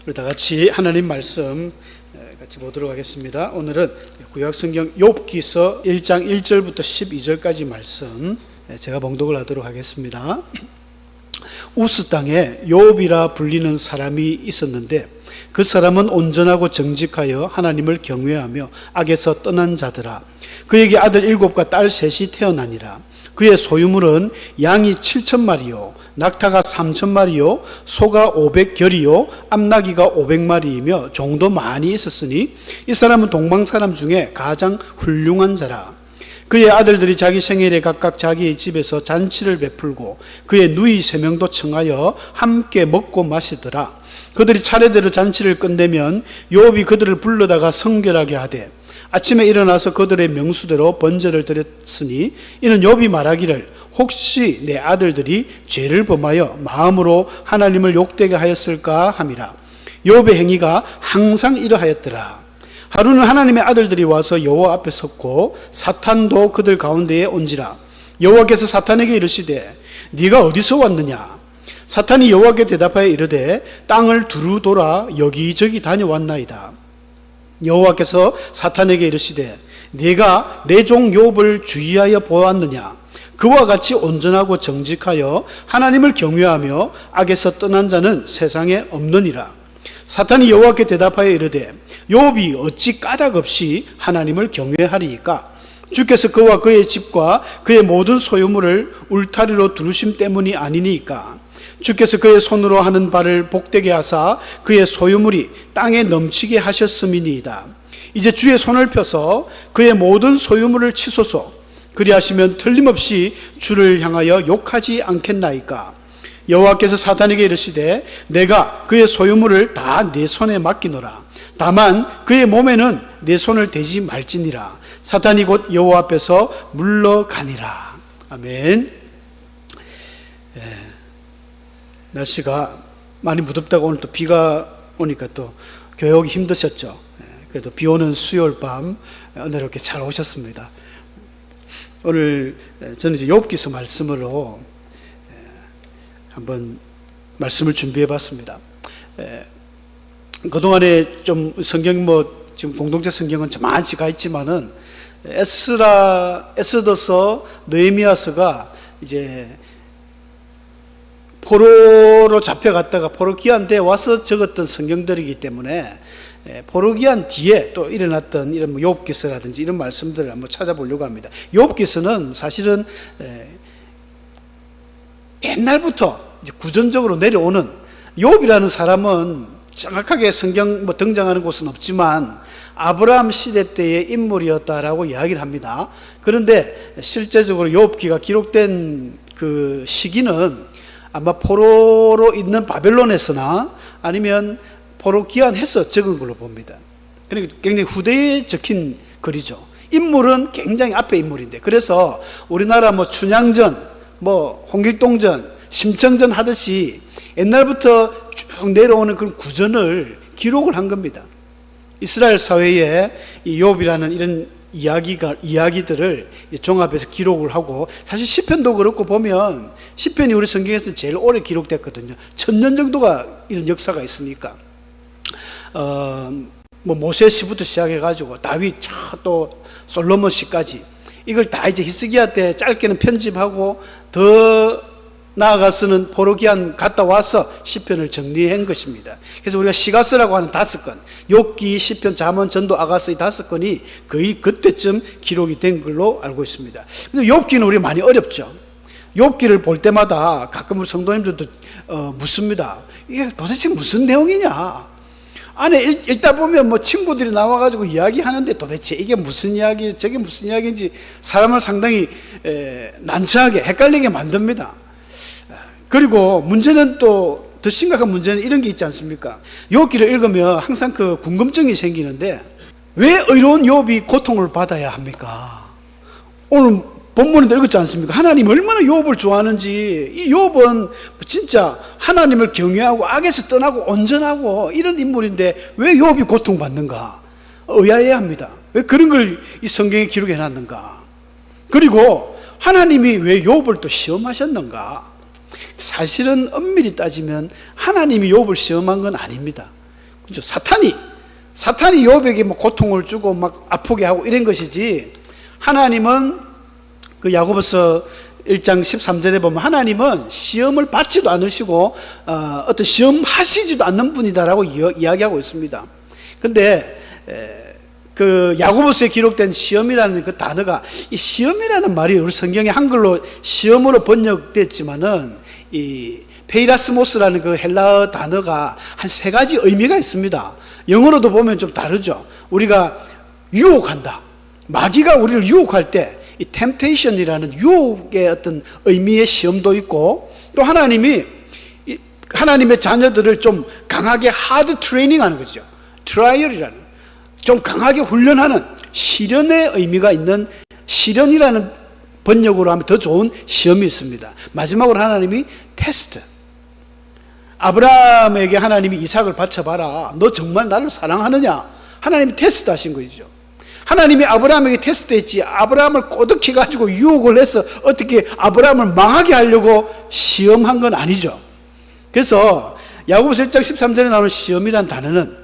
우리 다 같이 하나님 말씀 같이 보도록 하겠습니다. 오늘은 구약성경 욥기서 1장 1절부터 12절까지 말씀 제가 봉독을 하도록 하겠습니다. 우스 땅에 욥이라 불리는 사람이 있었는데 그 사람은 온전하고 정직하여 하나님을 경외하며 악에서 떠난 자더라. 그에게 아들 7과 딸 3이 태어나니라. 그의 소유물은 양이 7,000마리요 낙타가 3,000마리요 소가 500결이요 암나귀가 500마리이며 종도 많이 있었으니 이 사람은 동방 사람 중에 가장 훌륭한 자라. 그의 아들들이 자기 생일에 각각 자기의 집에서 잔치를 베풀고 그의 누이 3명도 청하여 함께 먹고 마시더라. 그들이 차례대로 잔치를 끝내면 욥이 그들을 불러다가 성결하게 하되 아침에 일어나서 그들의 명수대로 번제를 드렸으니 이는 욥이 말하기를 혹시 내 아들들이 죄를 범하여 마음으로 하나님을 욕되게 하였을까 함이라. 욥의 행위가 항상 이러하였더라. 하루는 하나님의 아들들이 와서 여호와 앞에 섰고 사탄도 그들 가운데에 온지라. 여호와께서 사탄에게 이르시되 네가 어디서 왔느냐? 사탄이 여호와께 대답하여 이르되 땅을 두루 돌아 여기저기 다녀왔나이다. 여호와께서 사탄에게 이르시되 네가 내 종 욥을 주의하여 보았느냐? 그와 같이 온전하고 정직하여 하나님을 경외하며 악에서 떠난 자는 세상에 없느니라. 사탄이 여호와께 대답하여 이르되 욥이 어찌 까닭없이 하나님을 경외하리이까? 주께서 그와 그의 집과 그의 모든 소유물을 울타리로 두르심 때문이 아니니까? 주께서 그의 손으로 하는 바를 복되게 하사 그의 소유물이 땅에 넘치게 하셨음이니이다. 이제 주의 손을 펴서 그의 모든 소유물을 치소서. 그리하시면 틀림없이 주를 향하여 욕하지 않겠나이까? 여호와께서 사탄에게 이르시되 내가 그의 소유물을 다 내 손에 맡기노라. 다만 그의 몸에는 내 손을 대지 말지니라. 사탄이 곧 여호와 앞에서 물러가니라. 아멘. 날씨가 많이 무덥다고 오늘 또 비가 오니까 또 교회 오기 힘드셨죠. 그래도 비 오는 수요일 밤 은혜롭게 잘 오셨습니다. 오늘 저는 이제 욥기서 말씀으로 한번 말씀을 준비해 봤습니다. 그동안에 좀 성경 지금 공동체 성경은 많이 가 있지만은 에스더서 느헤미야서가 이제 포로로 잡혀갔다가 포로기한 데 와서 적었던 성경들이기 때문에 포로기한 뒤에 또 일어났던 이런 욥기서라든지 이런 말씀들을 한번 찾아보려고 합니다. 욥기서는 사실은 옛날부터 이제 구전적으로 내려오는 욥이라는 사람은 정확하게 성경 등장하는 곳은 없지만 아브라함 시대 때의 인물이었다라고 이야기를 합니다. 그런데 실제적으로 욥기가 기록된 그 시기는 아마 포로로 있는 바벨론에서나 아니면 포로 귀환해서 적은 걸로 봅니다. 그러니까 굉장히 후대에 적힌 글이죠. 인물은 굉장히 앞에 인물인데, 그래서 우리나라 춘향전, 홍길동전, 심청전 하듯이 옛날부터 쭉 내려오는 그런 구전을 기록을 한 겁니다. 이스라엘 사회에 이 욥이라는 이런 이야기들을 종합해서 기록을 하고, 사실 시편도 그렇고 보면 시편이 우리 성경에서 제일 오래 기록됐거든요. 1000년 정도가 이런 역사가 있으니까. 모세시부터 시작해가지고 다윗, 또 솔로몬 시까지 이걸 다 이제 히스기야 때 짧게는 편집하고 더 나아가서는 포로기한 갔다 와서 시편을 정리한 것입니다. 그래서 우리가 시가서라고 하는 5권, 욥기, 시편, 잠언, 전도, 아가서 이 5권이 거의 그때쯤 기록이 된 걸로 알고 있습니다. 근데 욥기는 우리 많이 어렵죠. 욥기를 볼 때마다 가끔 우리 성도님들도 묻습니다. 이게 도대체 무슨 내용이냐? 안에 읽다 보면 친구들이 나와가지고 이야기하는데 도대체 이게 무슨 이야기, 저게 무슨 이야기인지 사람을 상당히 난처하게 헷갈리게 만듭니다. 그리고 문제는 또 더 심각한 문제는 이런 게 있지 않습니까? 욥기를 읽으면 항상 그 궁금증이 생기는데 왜 의로운 욥이 고통을 받아야 합니까? 오늘 본문에도 읽었지 않습니까? 하나님 얼마나 욥을 좋아하는지. 이 욥은 진짜 하나님을 경외하고 악에서 떠나고 온전하고 이런 인물인데 왜 욥이 고통받는가? 의아해합니다. 왜 그런 걸 이 성경에 기록해 놨는가? 그리고 하나님이 왜 욥을 또 시험하셨는가? 사실은 엄밀히 따지면 하나님이 욥을 시험한 건 아닙니다. 그죠? 사탄이 욥에게 뭐 고통을 주고 막 아프게 하고 이런 것이지, 하나님은 그 야고보서 1장 13절에 보면 하나님은 시험을 받지도 않으시고 어떤 시험 하시지도 않는 분이다라고 이야기하고 있습니다. 근데 그 야고보서에 기록된 시험이라는 그 단어가, 이 시험이라는 말이 우리 성경에 한글로 시험으로 번역됐지만은 이 페이라스모스라는 그 헬라어 단어가 한 3가지 의미가 있습니다. 영어로도 보면 좀 다르죠. 우리가 유혹한다, 마귀가 우리를 유혹할 때 이 템테이션이라는 유혹의 어떤 의미의 시험도 있고, 또 하나님이 하나님의 자녀들을 좀 강하게 하드 트레이닝하는 거죠. 트라이얼이라는, 좀 강하게 훈련하는 시련의 의미가 있는, 시련이라는 번역으로 하면 더 좋은 시험이 있습니다. 마지막으로 하나님이 테스트. 아브라함에게 하나님이 이삭을 바쳐봐라, 너 정말 나를 사랑하느냐, 하나님이 테스트 하신 거죠. 하나님이 아브라함에게 테스트했지, 아브라함을 꼬드겨가지고 유혹을 해서 어떻게 아브라함을 망하게 하려고 시험한 건 아니죠. 그래서 야고보서 1장 13절에 나오는 시험이라는 단어는,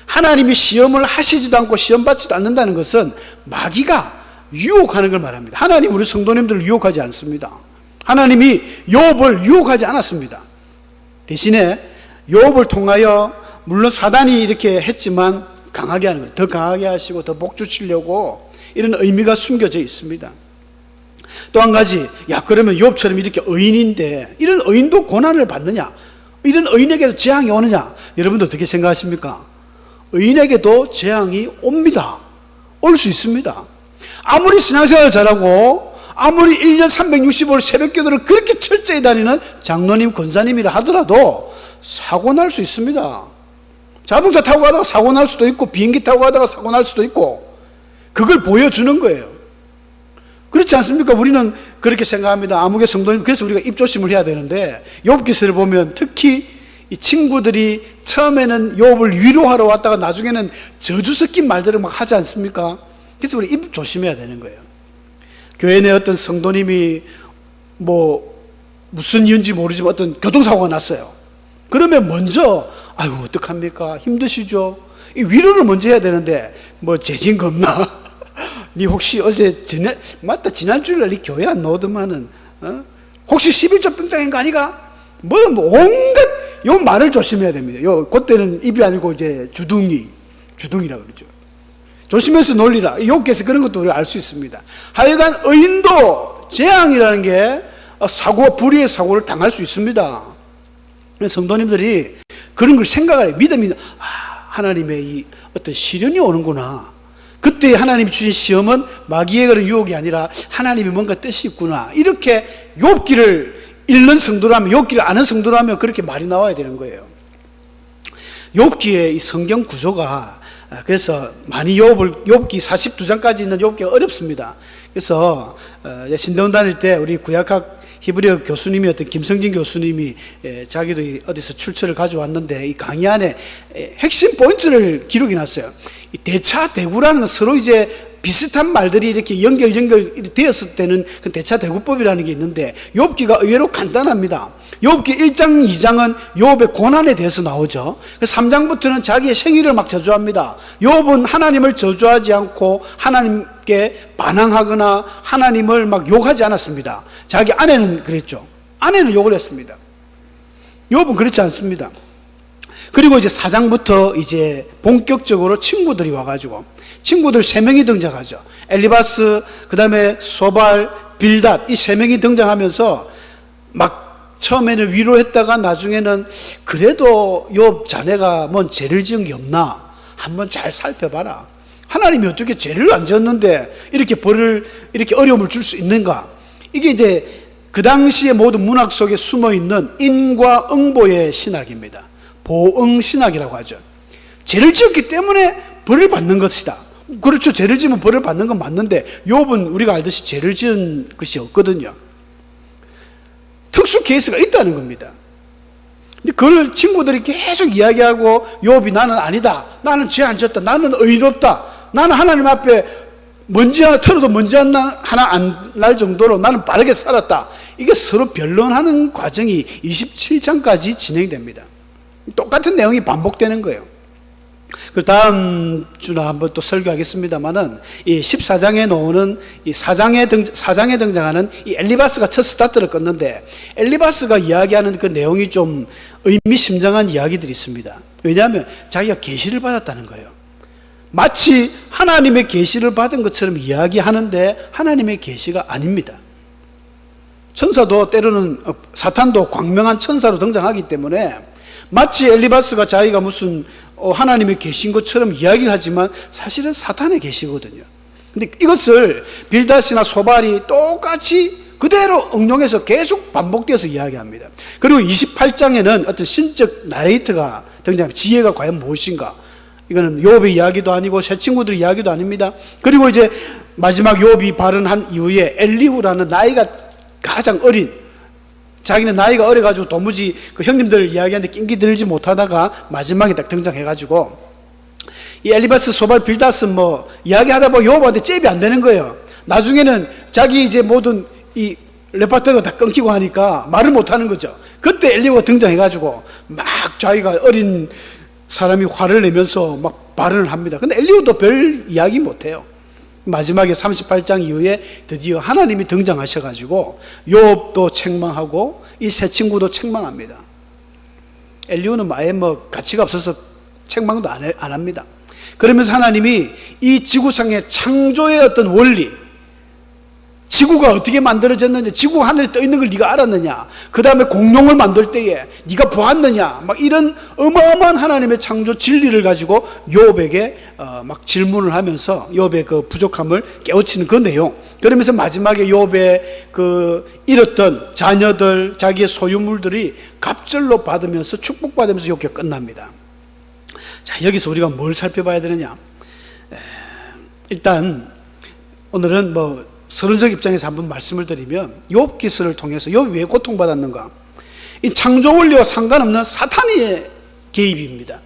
하나님이 시험을 하시지도 않고 시험 받지도 않는다는 것은 마귀가 유혹하는 걸 말합니다. 하나님 우리 성도님들을 유혹하지 않습니다. 하나님이 욥을 유혹하지 않았습니다. 대신에 욥을 통하여 물론 사단이 이렇게 했지만 강하게 하는 거예요. 더 강하게 하시고 더 복주치려고, 이런 의미가 숨겨져 있습니다. 또 한 가지, 야 그러면 욥처럼 이렇게 의인인데 이런 의인도 고난을 받느냐, 이런 의인에게도 재앙이 오느냐, 여러분도 어떻게 생각하십니까? 의인에게도 재앙이 옵니다. 올 수 있습니다. 아무리 신앙생활 잘하고 아무리 1년 365일 새벽기도를 그렇게 철저히 다니는 장로님, 권사님이라 하더라도 사고 날 수 있습니다. 자동차 타고 가다가 사고 날 수도 있고, 비행기 타고 가다가 사고 날 수도 있고, 그걸 보여주는 거예요. 그렇지 않습니까? 우리는 그렇게 생각합니다. 아무개 성도님, 그래서 우리가 입조심을 해야 되는데, 욥기서를 보면 특히 이 친구들이 처음에는 욥을 위로하러 왔다가 나중에는 저주 섞인 말들을 막 하지 않습니까? 그래서 우리 입 조심해야 되는 거예요. 교회 내 어떤 성도님이 뭐 무슨 이유인지 모르지만 어떤 교통사고가 났어요. 그러면 먼저 아유 어떡합니까? 힘드시죠? 이 위로를 먼저 해야 되는데, 뭐 재진 겁나? 니 혹시 어제 맞다 지난주일날 니 교회 안 나오더만은 혹시 11조 빙땅인 거 아니가? 뭐 온갖 요 말을 조심해야 됩니다. 요 그때는 입이 아니고 이제 주둥이라 그러죠. 조심해서 놀리라. 욥기에서 그런 것도 우리가 알 수 있습니다. 하여간 의인도 재앙이라는 게 불의의 사고를 당할 수 있습니다. 성도님들이 그런 걸 생각을 해요. 믿음이, 하나님의 이 어떤 시련이 오는구나. 그때 하나님이 주신 시험은 마귀의 그런 유혹이 아니라 하나님이 뭔가 뜻이 있구나. 이렇게 욥기를 읽는 성도라면, 욥기를 아는 성도라면 그렇게 말이 나와야 되는 거예요. 욥기의 이 성경 구조가, 그래서 많이 욥기 42장까지 있는 욥기가 어렵습니다. 그래서 신대원 다닐 때 우리 구약학 히브리어 교수님이었던 김성진 교수님이 자기도 어디서 출처를 가져왔는데, 이 강의 안에 핵심 포인트를 기록해 놨어요. 이 대차대구라는 서로 이제 비슷한 말들이 이렇게 연결되었을 때는 그 대차대구법이라는 게 있는데, 욥기가 의외로 간단합니다. 욥기 1장, 2장은 욥의 고난에 대해서 나오죠. 3장부터는 자기의 생일을 막 저주합니다. 욥은 하나님을 저주하지 않고 하나님께 반항하거나 하나님을 막 욕하지 않았습니다. 자기 아내는 그랬죠. 아내는 욕을 했습니다. 욥은 그렇지 않습니다. 그리고 이제 4장부터 이제 본격적으로 친구들이 와가지고, 친구들 3명이 등장하죠. 엘리바스, 그 다음에 소발, 빌닷, 이 3명이 등장하면서 막 처음에는 위로했다가 나중에는 그래도 욥 자네가 뭔 죄를 지은 게 없나 한번 잘 살펴봐라. 하나님이 어떻게 죄를 안 지었는데 이렇게 이렇게 어려움을 줄 수 있는가. 이게 이제 그 당시의 모든 문학 속에 숨어 있는 인과 응보의 신학입니다. 보응 신학이라고 하죠. 죄를 지었기 때문에 벌을 받는 것이다. 그렇죠. 죄를 지으면 벌을 받는 건 맞는데, 욥은 우리가 알듯이 죄를 지은 것이 없거든요. 특수 케이스가 있다는 겁니다. 근데 그걸 친구들이 계속 이야기하고, 욥이 나는 아니다, 나는 죄 안 지었다, 나는 의롭다, 나는 하나님 앞에 먼지 하나 털어도 먼지 하나 안 날 정도로 나는 바르게 살았다. 이게 서로 변론하는 과정이 27장까지 진행됩니다. 똑같은 내용이 반복되는 거예요. 그 다음 주나 한번 또 설교하겠습니다만은 이 14장에 나오는 이 4장에 등장하는 이 엘리바스가 첫 스타트를 껐는데, 엘리바스가 이야기하는 그 내용이 좀 의미심장한 이야기들이 있습니다. 왜냐하면 자기가 계시를 받았다는 거예요. 마치 하나님의 계시를 받은 것처럼 이야기하는데 하나님의 계시가 아닙니다. 천사도 때로는, 사탄도 광명한 천사로 등장하기 때문에 마치 엘리바스가 자기가 무슨 하나님의 계신 것처럼 이야기를 하지만 사실은 사탄의 계시거든요. 근데 이것을 빌닷이나 소발이 똑같이 그대로 응용해서 계속 반복되어서 이야기합니다. 그리고 28장에는 어떤 신적 나레이터가 등장합니다. 지혜가 과연 무엇인가? 이거는 욥의 이야기도 아니고 새 친구들의 이야기도 아닙니다. 그리고 이제 마지막 욥이 발언한 이후에 엘리후라는 나이가 가장 어린, 자기는 나이가 어려가지고 도무지 그 형님들 이야기하는데 낑기 들지 못하다가 마지막에 딱 등장해가지고, 이 엘리바스, 소발, 빌닷은 뭐 이야기하다 보면 욥한테 잽이 안 되는 거예요. 나중에는 자기 이제 모든 이 레파토리가 다 끊기고 하니까 말을 못하는 거죠. 그때 엘리후가 등장해가지고 막 자기가 어린 사람이 화를 내면서 막 발언을 합니다. 근데 엘리후도 별 이야기 못해요. 마지막에 38장 이후에 드디어 하나님이 등장하셔가지고 욥도 책망하고 이 새 친구도 책망합니다. 엘리후는 아예 뭐 가치가 없어서 책망도 안 합니다. 그러면서 하나님이 이 지구상의 창조의 어떤 원리, 지구가 어떻게 만들어졌느냐, 지구가 하늘에 떠 있는 걸 네가 알았느냐, 그 다음에 공룡을 만들 때에 네가 보았느냐, 막 이런 어마어마한 하나님의 창조 진리를 가지고 욥에게 막 질문을 하면서 욥의 그 부족함을 깨우치는 그 내용. 그러면서 마지막에 욥의 그 잃었던 자녀들, 자기의 소유물들이 갑절로 받으면서 축복받으면서 이렇게 끝납니다. 자, 여기서 우리가 뭘 살펴봐야 되느냐? 일단 오늘은 뭐 서론적 입장에서 한번 말씀을 드리면, 욥 기서를 통해서 욥이 왜 고통받았는가? 이 창조 원리와 상관없는 사탄의 개입입니다.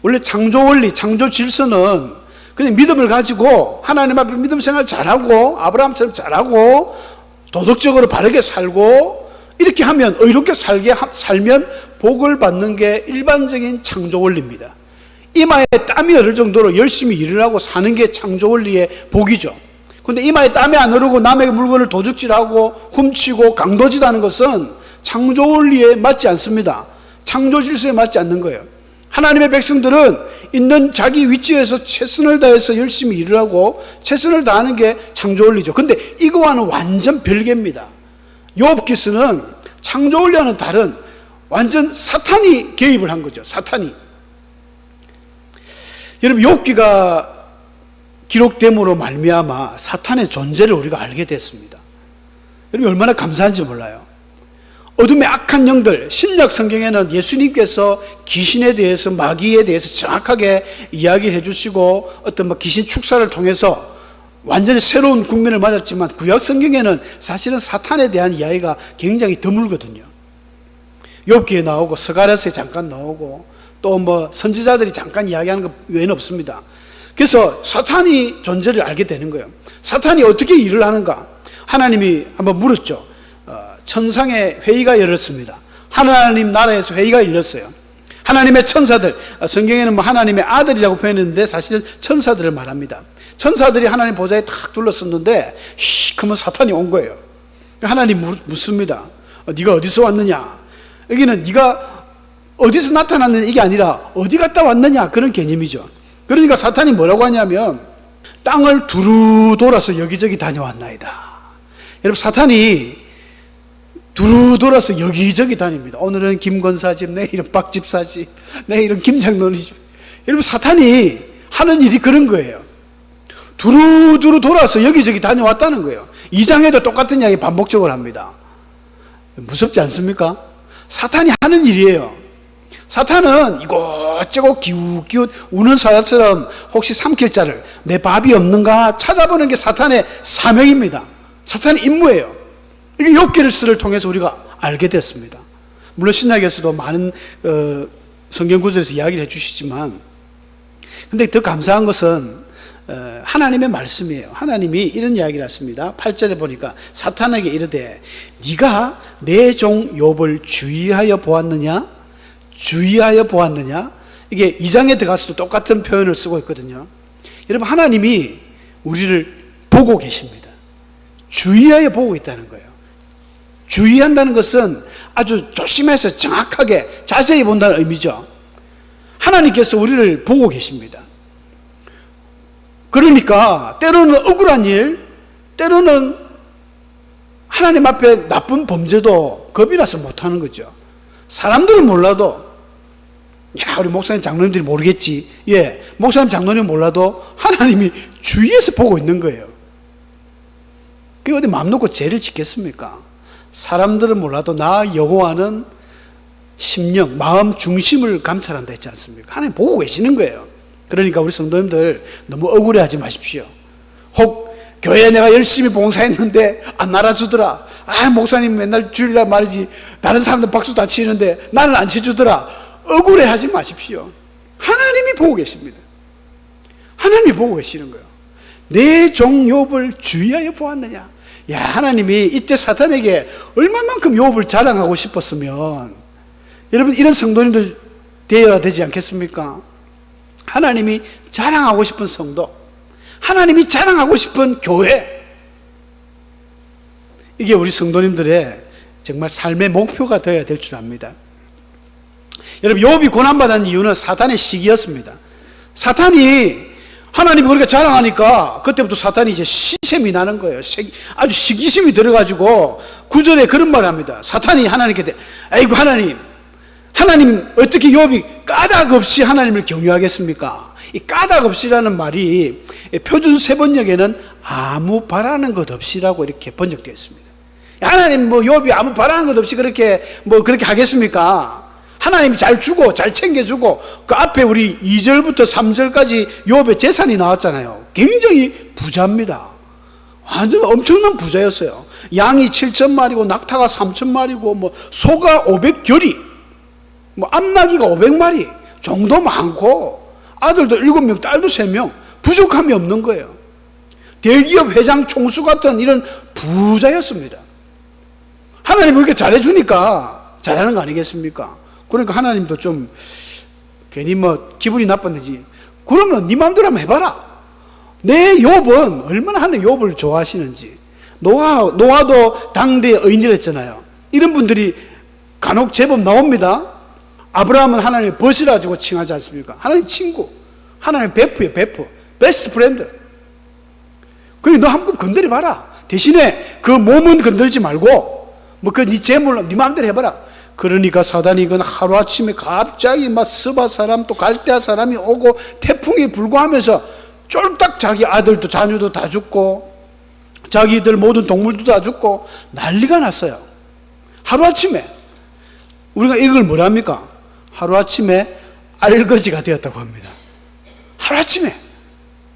원래 창조 원리, 창조 질서는 그냥 믿음을 가지고 하나님 앞에 믿음 생활 잘하고 아브라함처럼 잘하고 도덕적으로 바르게 살고 이렇게 하면, 의롭게 살면 복을 받는 게 일반적인 창조 원리입니다. 이마에 땀이 흐를 정도로 열심히 일을 하고 사는 게 창조 원리의 복이죠. 근데 이마에 땀이 안 흐르고 남의 물건을 도둑질하고 훔치고 강도질하는 것은 창조 원리에 맞지 않습니다. 창조 질서에 맞지 않는 거예요. 하나님의 백성들은 있는 자기 위치에서 최선을 다해서 열심히 일을 하고 최선을 다하는 게 창조 원리죠. 근데 이거와는 완전 별개입니다. 욥기서는 창조 원리와는 다른, 완전 사탄이 개입을 한 거죠. 사탄이. 여러분, 욥기가 기록됨으로 말미암아 사탄의 존재를 우리가 알게 됐습니다. 여러분, 얼마나 감사한지 몰라요. 어둠의 악한 영들, 신약 성경에는 예수님께서 귀신에 대해서, 마귀에 대해서 정확하게 이야기를 해주시고 어떤 뭐 귀신 축사를 통해서 완전히 새로운 국면을 맞았지만, 구약 성경에는 사실은 사탄에 대한 이야기가 굉장히 드물거든요. 욥기에 나오고 스가랴서에 잠깐 나오고 또 뭐 선지자들이 잠깐 이야기하는 것 외에는 없습니다. 그래서 사탄이 존재를 알게 되는 거예요. 사탄이 어떻게 일을 하는가? 하나님이 한번 물었죠. 천상의 회의가 열렸습니다. 하나님 나라에서 회의가 열렸어요. 하나님의 천사들, 성경에는 뭐 하나님의 아들이라고 표현했는데 사실은 천사들을 말합니다. 천사들이 하나님 보좌에 탁 둘러섰는데 그러면 사탄이 온 거예요. 하나님 묻습니다. 네가 어디서 왔느냐? 여기는 네가 어디서 나타났느냐 이게 아니라 어디 갔다 왔느냐, 그런 개념이죠. 그러니까 사탄이 뭐라고 하냐면 땅을 두루 돌아서 여기저기 다녀왔나이다. 여러분, 사탄이 두루 돌아서 여기저기 다닙니다. 오늘은 김건사 집, 내일은 박 집사 집, 내일은 김장로님 집. 여러분, 사탄이 하는 일이 그런 거예요. 두루두루 돌아서 여기저기 다녀왔다는 거예요. 2장에도 똑같은 이야기 반복적으로 합니다. 무섭지 않습니까? 사탄이 하는 일이에요. 사탄은 이곳저곳 기웃기웃 우는 사자처럼 혹시 삼킬 자를, 내 밥이 없는가 찾아보는 게 사탄의 사명입니다. 사탄의 임무예요. 이게 욥기를 통해서 우리가 알게 됐습니다. 물론 신약에서도 많은 성경 구절에서 이야기를 해주시지만, 근데 더 감사한 것은 하나님의 말씀이에요. 하나님이 이런 이야기를 했습니다. 8절에 보니까 사탄에게 이르되 네가 내 종 욥을 주의하여 보았느냐? 주의하여 보았느냐? 이게 2장에 들어가서도 똑같은 표현을 쓰고 있거든요. 여러분, 하나님이 우리를 보고 계십니다. 주의하여 보고 있다는 거예요. 주의한다는 것은 아주 조심해서 정확하게 자세히 본다는 의미죠. 하나님께서 우리를 보고 계십니다. 그러니까 때로는 억울한 일, 때로는 하나님 앞에 나쁜 범죄도 겁이 나서 못하는 거죠. 사람들은 몰라도, 야, 우리 목사님 장로님들이 모르겠지. 예, 목사님 장로님 몰라도 하나님이 주위에서 보고 있는 거예요. 그게 어디 마음 놓고 죄를 짓겠습니까? 사람들은 몰라도 나 여호와는 심령, 마음 중심을 감찰한다 했지 않습니까? 하나님 보고 계시는 거예요. 그러니까 우리 성도님들 너무 억울해하지 마십시오. 혹 교회에 내가 열심히 봉사했는데 안 알아주더라. 아, 목사님 맨날 주일날 말이지 다른 사람들 박수 다 치는데 나는 안 쳐주더라. 억울해하지 마십시오. 하나님이 보고 계십니다. 하나님이 보고 계시는 거예요. 내 종 욥을 주의하여 보았느냐. 야, 하나님이 이때 사탄에게 얼마만큼 욥을 자랑하고 싶었으면 여러분, 이런 성도님들 되어야 되지 않겠습니까? 하나님이 자랑하고 싶은 성도, 하나님이 자랑하고 싶은 교회, 이게 우리 성도님들의 정말 삶의 목표가 되어야 될 줄 압니다. 여러분, 욥이 고난받은 이유는 사탄의 시기였습니다. 사탄이 하나님이 그렇게 자랑하니까 그때부터 사탄이 이제 시샘이 나는 거예요. 아주 시기심이 들어가지고 9절에 그런 말을 합니다. 사탄이 하나님께 아이고 하나님 어떻게 욥이 까닭 없이 하나님을 경유하겠습니까? 이 까닭 없이라는 말이 표준 세번역에는 아무 바라는 것 없이라고 이렇게 번역되어 있습니다. 하나님 욥이 아무 바라는 것 없이 그렇게 하겠습니까? 하나님이 잘 주고 잘 챙겨주고 그 앞에 우리 2절부터 3절까지 욥의 재산이 나왔잖아요. 굉장히 부자입니다. 완전 엄청난 부자였어요. 양이 7,000마리고 낙타가 3,000마리고 소가 500결이 암나귀가 500마리 정도 많고 아들도 7명 딸도 3명 부족함이 없는 거예요. 대기업 회장 총수 같은 이런 부자였습니다. 하나님이 그렇게 잘해주니까 잘하는 거 아니겠습니까? 그러니까 하나님도 좀 괜히 기분이 나빴는지 그러면 네 마음대로 한번 해봐라. 내 욥은 얼마나 하나님 욥을 좋아하시는지. 노아도 당대의 의인이랬잖아요. 이런 분들이 간혹 제법 나옵니다. 아브라함은 하나님의 벗이라고 칭하지 않습니까? 하나님 친구, 하나님 베프예요. 베프, 베스트 프렌드. 그러니까 너 한번 건드려봐라. 대신에 그 몸은 건들지 말고 네 재물로 네 마음대로 해봐라. 그러니까 사단이 이건 하루아침에 갑자기 스바 사람 또 갈대아 사람이 오고 태풍이 불고 하면서 쫄딱 자기 아들도 자녀도 다 죽고 자기들 모든 동물도 다 죽고 난리가 났어요. 하루아침에. 우리가 이걸 뭐랍니까? 하루아침에 알거지가 되었다고 합니다. 하루아침에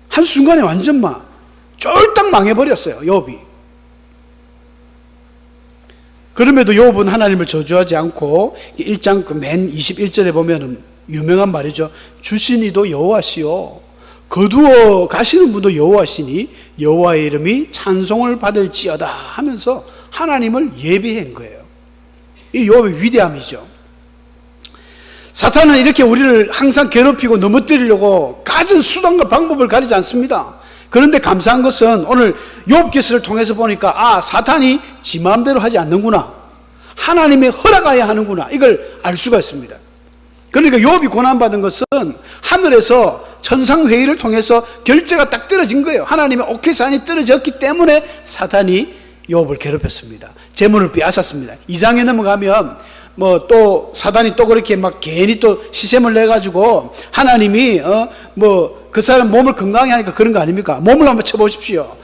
한순간에 완전 쫄딱 망해버렸어요, 욥이. 그럼에도 욥은 하나님을 저주하지 않고 1장 맨 21절에 보면은 유명한 말이죠. 주신이도 여호와시요 거두어 가시는 분도 여호와시니 여호와의 이름이 찬송을 받을지어다 하면서 하나님을 예비한 거예요. 이 욥의 위대함이죠. 사탄은 이렇게 우리를 항상 괴롭히고 넘어뜨리려고 갖은 수단과 방법을 가리지 않습니다. 그런데 감사한 것은 오늘 욥기서를 통해서 보니까 사탄이 지 마음대로 하지 않는구나. 하나님의 허락하여야 하는구나. 이걸 알 수가 있습니다. 그러니까 욥이 고난받은 것은 하늘에서 천상회의를 통해서 결제가 딱 떨어진 거예요. 하나님의 오케이 사인이 떨어졌기 때문에 사탄이 욥을 괴롭혔습니다. 재물을 빼앗았습니다. 2장에 넘어가면 또 사단이 또 그렇게 괜히 또 시샘을 내가지고 하나님이 그 사람 몸을 건강히 하니까 그런 거 아닙니까? 몸을 한번 쳐보십시오.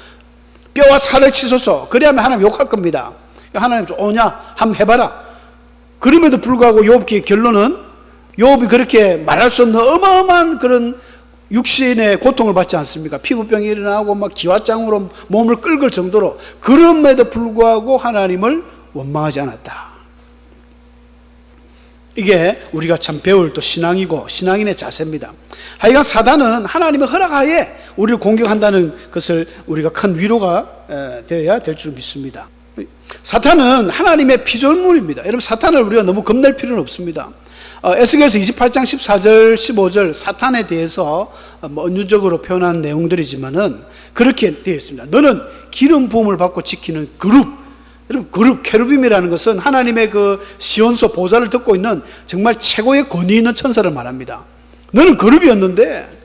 뼈와 살을 치소서. 그래야만 하나님 욕할 겁니다. 하나님 좀 오냐? 한번 해봐라. 그럼에도 불구하고 욥기의 결론은 욥이 그렇게 말할 수 없는 어마어마한 그런 육신의 고통을 받지 않습니까? 피부병이 일어나고 기와장으로 몸을 끓을 정도로. 그럼에도 불구하고 하나님을 원망하지 않았다. 이게 우리가 참 배울 또 신앙이고 신앙인의 자세입니다. 하여간 사단은 하나님의 허락하에 우리를 공격한다는 것을 우리가 큰 위로가 되어야 될 줄 믿습니다. 사탄은 하나님의 피조물입니다. 여러분, 사탄을 우리가 너무 겁낼 필요는 없습니다. 에스겔서 28장 14절 15절 사탄에 대해서 은유적으로 표현한 내용들이지만은 그렇게 되어 있습니다. 너는 기름 부음을 받고 지키는 그룹. 여러분, 그룹, 케루빔이라는 것은 하나님의 그 시온소 보좌를 듣고 있는 정말 최고의 권위 있는 천사를 말합니다. 너는 그룹이었는데,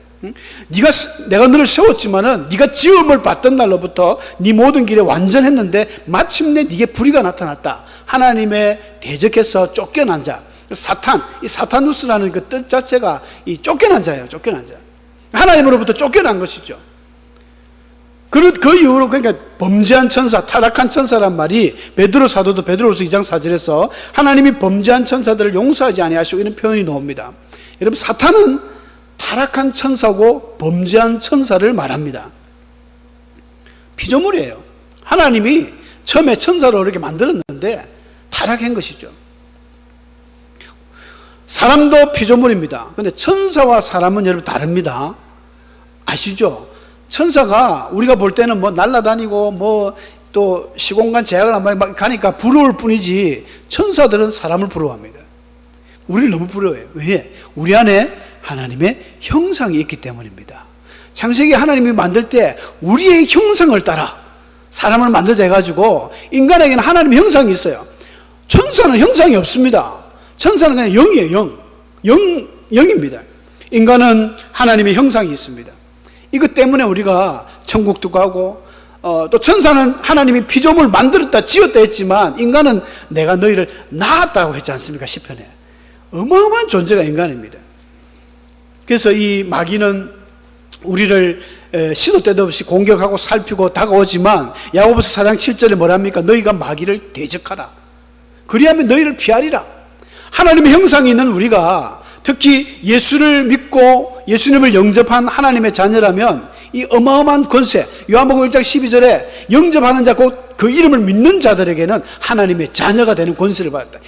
내가 너를 세웠지만은 네가 지음을 받던 날로부터 네 모든 길에 완전했는데 마침내 네게 불의가 나타났다. 하나님의 대적해서 쫓겨난 자, 사탄, 이 사타누스라는 그 뜻 자체가 이 쫓겨난 자예요. 쫓겨난 자. 하나님으로부터 쫓겨난 것이죠. 그 이후로 그러니까 범죄한 천사, 타락한 천사란 말이 베드로 사도도 베드로후서 2장 4절에서 하나님이 범죄한 천사들을 용서하지 아니하시고 이런 표현이 나옵니다. 여러분, 사탄은 타락한 천사고 범죄한 천사를 말합니다. 피조물이에요. 하나님이 처음에 천사로 이렇게 만들었는데 타락한 것이죠. 사람도 피조물입니다. 그런데 천사와 사람은 여러분 다릅니다. 아시죠? 천사가 우리가 볼 때는 뭐 날아다니고 뭐 또 시공간 제약을 한 마리 막 가니까 부러울 뿐이지 천사들은 사람을 부러워합니다. 우리를 너무 부러워해요. 왜? 우리 안에 하나님의 형상이 있기 때문입니다. 창세기 하나님이 만들 때 우리의 형상을 따라 사람을 만들자 해가지고 인간에게는 하나님의 형상이 있어요. 천사는 형상이 없습니다. 천사는 그냥 영이에요. 영입니다. 인간은 하나님의 형상이 있습니다. 이것 때문에 우리가 천국도 가고 또 천사는 하나님이 피조물 만들었다 지었다 했지만 인간은 내가 너희를 낳았다고 했지 않습니까? 시편에. 어마어마한 존재가 인간입니다. 그래서 이 마귀는 우리를 시도 때도 없이 공격하고 살피고 다가오지만 야고보서 4장 7절에 뭐랍니까? 너희가 마귀를 대적하라. 그리하면 너희를 피하리라. 하나님의 형상이 있는 우리가 특히 예수를 믿고 예수님을 영접한 하나님의 자녀라면 이 어마어마한 권세, 요한복음 1장 12절에 영접하는 자 곧 그 이름을 믿는 자들에게는 하나님의 자녀가 되는 권세를 받았다.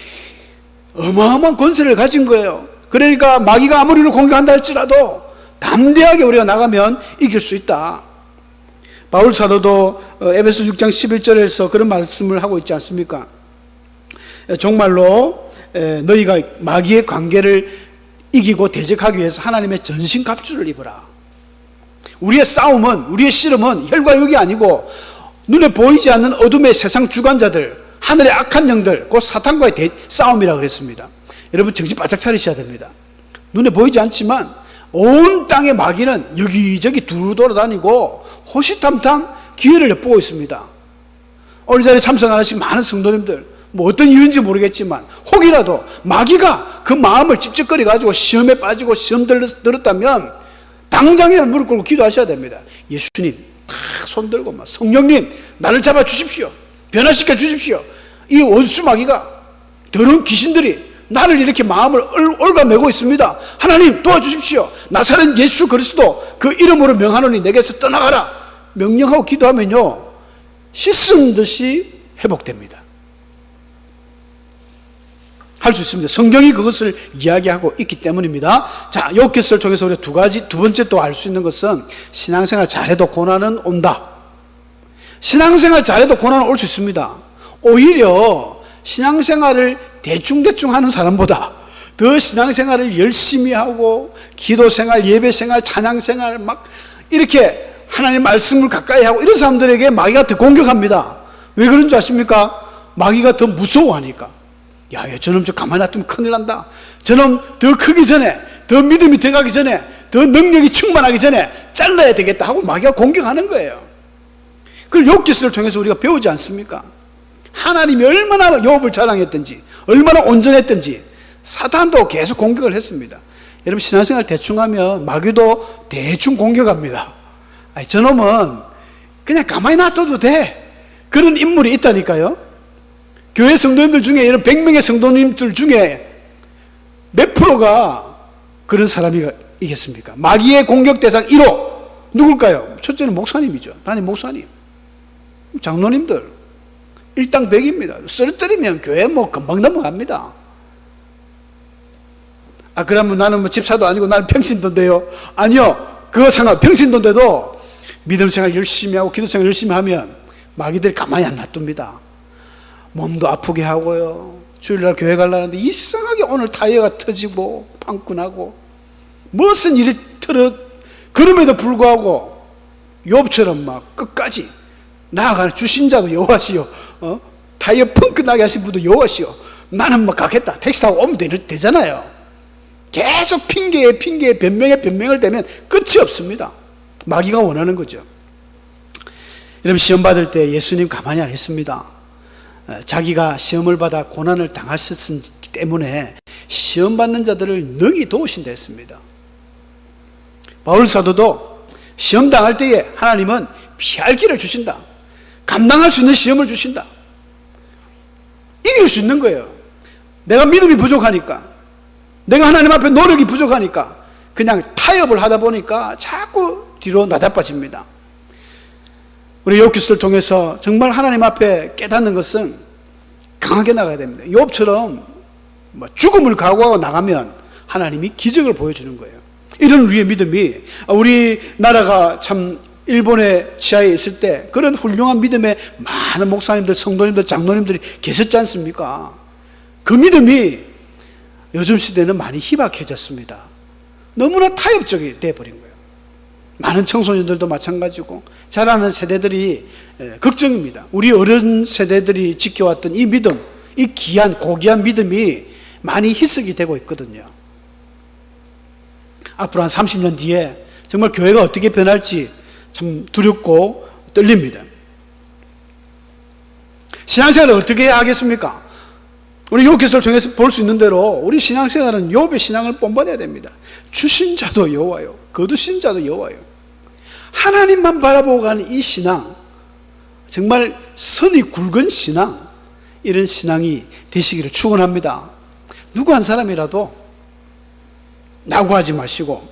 어마어마한 권세를 가진 거예요. 그러니까 마귀가 아무리 우리를 공격한다 할지라도 담대하게 우리가 나가면 이길 수 있다. 바울 사도도 에베소 6장 11절에서 그런 말씀을 하고 있지 않습니까? 정말로 너희가 마귀의 관계를 이기고 대적하기 위해서 하나님의 전신갑주를 입어라. 우리의 싸움은, 우리의 씨름은 혈과 육이 아니고 눈에 보이지 않는 어둠의 세상 주관자들, 하늘의 악한 영들, 곧 사탄과의 싸움이라고 그랬습니다. 여러분 정신 바짝 차리셔야 됩니다. 눈에 보이지 않지만 온 땅의 마귀는 여기저기 두루 돌아다니고 호시탐탐 기회를 엿보고 있습니다. 오늘 자리에 참석 안 하신 많은 성도님들, 뭐 어떤 이유인지 모르겠지만 혹이라도 마귀가 그 마음을 찝쩍거려 가지고 시험에 빠지고 시험 들었다면 당장에 무릎 꿇고 기도하셔야 됩니다. 예수님 탁 손들고 막 성령님 나를 잡아 주십시오. 변화시켜 주십시오. 이 원수 마귀가 더러운 귀신들이 나를 이렇게 마음을 올가매고 있습니다. 하나님 도와주십시오. 나사렛 예수 그리스도 그 이름으로 명하노니 내게서 떠나가라. 명령하고 기도하면요 씻은 듯이 회복됩니다. 할 수 있습니다. 성경이 그것을 이야기하고 있기 때문입니다. 자, 욥기서를 통해서 우리가 두 번째 또 알 수 있는 것은 신앙생활 잘해도 고난은 온다. 신앙생활 잘해도 고난은 올 수 있습니다. 오히려 신앙생활을 대충대충 하는 사람보다 더 신앙생활을 열심히 하고 기도생활, 예배생활, 찬양생활 막 이렇게 하나님 말씀을 가까이 하고 이런 사람들에게 마귀가 더 공격합니다. 왜 그런 줄 아십니까? 마귀가 더 무서워하니까. 야, 저놈 저 가만히 놔두면 큰일 난다. 저놈 더 크기 전에, 더 믿음이 들어가기 전에, 더 능력이 충만하기 전에 잘라야 되겠다 하고 마귀가 공격하는 거예요. 그걸 욥기서를 통해서 우리가 배우지 않습니까? 하나님이 얼마나 욥을 자랑했든지, 얼마나 온전했든지 사탄도 계속 공격을 했습니다. 여러분 신앙생활 대충 하면 마귀도 대충 공격합니다. 아니, 저놈은 그냥 가만히 놔둬도 돼. 그런 인물이 있다니까요. 교회 성도님들 중에 이런 100명의 성도님들 중에 몇 프로가 그런 사람이겠습니까? 마귀의 공격 대상 1호 누굴까요? 첫째는 목사님이죠. 담임 목사님, 장로님들 일당백입니다. 쓰러뜨리면 교회 뭐 금방 넘어갑니다. 아, 그러면 나는 뭐 집사도 아니고 나는 평신도인데요. 아니요, 그거 상관. 평신도인데도 믿음 생활 열심히 하고 기도 생활 열심히 하면 마귀들이 가만히 안 놔둡니다. 몸도 아프게 하고요, 주일날 교회 가려는데 이상하게 오늘 타이어가 터지고 빵꾸나고 무슨 일이 그럼에도 불구하고 욥처럼 막 끝까지 나아가는 주신자도 여호와시요, 타이어 펑크 나게 하신 분도 여호와시요, 나는 뭐 가겠다, 택시 타고 오면 되잖아요. 계속 핑계에 변명에 변명을 대면 끝이 없습니다. 마귀가 원하는 거죠. 여러분, 시험 받을 때 예수님 가만히 안 있습니다. 자기가 시험을 받아 고난을 당하셨기 때문에 시험 받는 자들을 능히 도우신다 했습니다. 바울 사도도 시험 당할 때에 하나님은 피할 길을 주신다. 감당할 수 있는 시험을 주신다. 이길 수 있는 거예요. 내가 믿음이 부족하니까, 내가 하나님 앞에 노력이 부족하니까 그냥 타협을 하다 보니까 자꾸 뒤로 나자빠집니다. 우리 욥기서를 통해서 정말 하나님 앞에 깨닫는 것은 강하게 나가야 됩니다. 욥처럼 죽음을 각오하고 나가면 하나님이 기적을 보여주는 거예요. 이런 우리의 믿음이, 우리나라가 참 일본의 치하에 있을 때 그런 훌륭한 믿음의 많은 목사님들, 성도님들, 장로님들이 계셨지 않습니까? 그 믿음이 요즘 시대는 많이 희박해졌습니다. 너무나 타협적이 되어버린 거예요. 많은 청소년들도 마찬가지고 자라는 세대들이 걱정입니다. 우리 어른 세대들이 지켜왔던 이 믿음, 이 귀한 고귀한 믿음이 많이 희석이 되고 있거든요. 앞으로 한 30년 뒤에 정말 교회가 어떻게 변할지 참 두렵고 떨립니다. 신앙생활을 어떻게 해야 하겠습니까? 우리 욥기서를 통해서 볼 수 있는 대로 우리 신앙생활은 욥의 신앙을 본받아야 됩니다. 주신 자도 여호와요, 거두신 자도 여호와요. 하나님만 바라보고 가는 이 신앙, 정말 선이 굵은 신앙, 이런 신앙이 되시기를 축원합니다. 누구 한 사람이라도 낙오하지 마시고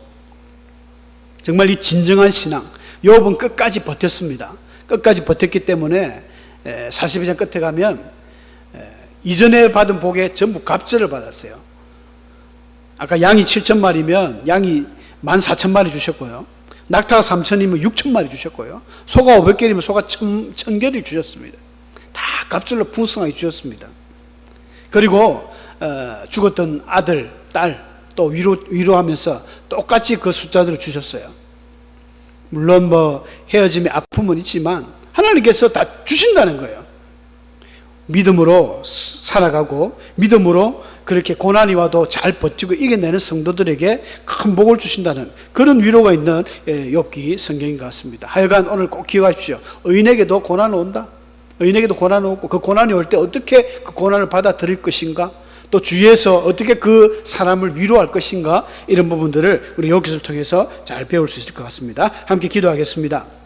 정말 이 진정한 신앙, 욥은 끝까지 버텼습니다. 끝까지 버텼기 때문에 42장 끝에 가면 이전에 받은 복에 전부 갑절을 받았어요. 아까 양이 7,000마리면 양이 14,000마리 주셨고요, 낙타가 3,000이면 6,000마리 주셨고요, 소가 500개이면 소가 1,000개를 주셨습니다. 다 갑절로 풍성하게 주셨습니다. 그리고 죽었던 아들, 딸 또 위로하면서 똑같이 그 숫자들을 주셨어요. 물론 헤어짐의 아픔은 있지만 하나님께서 다 주신다는 거예요. 믿음으로 살아가고 믿음으로 그렇게 고난이 와도 잘 버티고 이겨내는 성도들에게 큰 복을 주신다는 그런 위로가 있는 욥기 성경인 것 같습니다. 하여간 오늘 꼭 기억하십시오. 의인에게도 고난이 온다. 의인에게도 고난이 오고 그 고난이 올 때 어떻게 그 고난을 받아들일 것인가, 또 주위에서 어떻게 그 사람을 위로할 것인가, 이런 부분들을 우리 욥기서를 통해서 잘 배울 수 있을 것 같습니다. 함께 기도하겠습니다.